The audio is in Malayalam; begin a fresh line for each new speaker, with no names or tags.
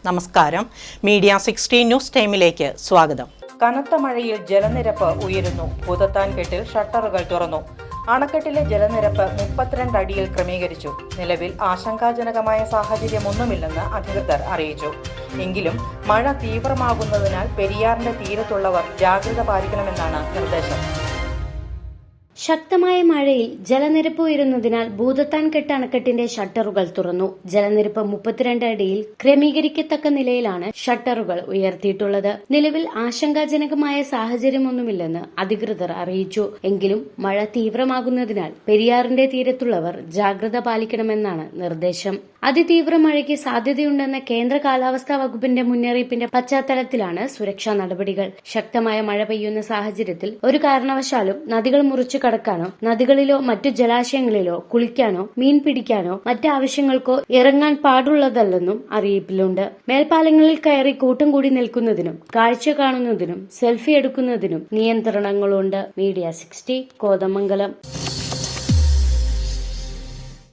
നമസ്കാരം. മീഡിയ 16 ന്യൂസ് ടൈമിലേക്ക് സ്വാഗതം. കനത്ത മഴയിൽ ജലനിരപ്പ് ഉയരുന്നു. ഭൂതത്താൻകെട്ടിൽ ഷട്ടറുകൾ തുറന്നു. അണക്കെട്ടിലെ ജലനിരപ്പ് 32 അടിയിൽ ക്രമീകരിച്ചു. നിലവിൽ ആശങ്കാജനകമായ സാഹചര്യമൊന്നുമില്ലെന്ന് അധികൃതർ അറിയിച്ചു. എങ്കിലും മഴ തീവ്രമാകുന്നതിനാൽ പെരിയാറിന്റെ തീരത്തുള്ളവർ ജാഗ്രത പാലിക്കണമെന്നാണ് നിർദ്ദേശം.
ശക്തമായ മഴയിൽ ജലനിരപ്പ് ഉയരുന്നതിനാൽ ഭൂതത്താൻകെട്ട് അണക്കെട്ടിന്റെ ഷട്ടറുകൾ തുറന്നു. ജലനിരപ്പ് 32 അടിയിൽ ക്രമീകരിക്കത്തക്ക നിലയിലാണ് ഷട്ടറുകൾ ഉയർത്തിയിട്ടുള്ളത്. നിലവിൽ ആശങ്കാജനകമായ സാഹചര്യമൊന്നുമില്ലെന്ന് അധികൃതർ അറിയിച്ചു. എങ്കിലും മഴ തീവ്രമാകുന്നതിനാൽ പെരിയാറിന്റെ തീരത്തുള്ളവർ ജാഗ്രത പാലിക്കണമെന്നാണ് നിർദ്ദേശം. അതിതീവ്ര മഴയ്ക്ക് സാധ്യതയുണ്ടെന്ന കേന്ദ്ര കാലാവസ്ഥാ വകുപ്പിന്റെ മുന്നറിയിപ്പിന്റെ പശ്ചാത്തലത്തിലാണ് സുരക്ഷാ നടപടികൾ. ശക്തമായ മഴ പെയ്യുന്ന സാഹചര്യത്തിൽ ഒരു കാരണവശാലും നദികൾ മുറിച്ചു കടക്കാനോ നദികളിലോ മറ്റു ജലാശയങ്ങളിലോ കുളിക്കാനോ മീൻ പിടിക്കാനോ മറ്റാവശ്യങ്ങൾക്കോ ഇറങ്ങാൻ പാടുള്ളതല്ലെന്നും അറിയിപ്പിലുണ്ട്. മേൽപ്പാലങ്ങളിൽ കയറി കൂട്ടം കൂടി നിൽക്കുന്നതിനും കാഴ്ച കാണുന്നതിനും സെൽഫി എടുക്കുന്നതിനും നിയന്ത്രണങ്ങളുണ്ട്. മീഡിയ 60 കോതമംഗലം.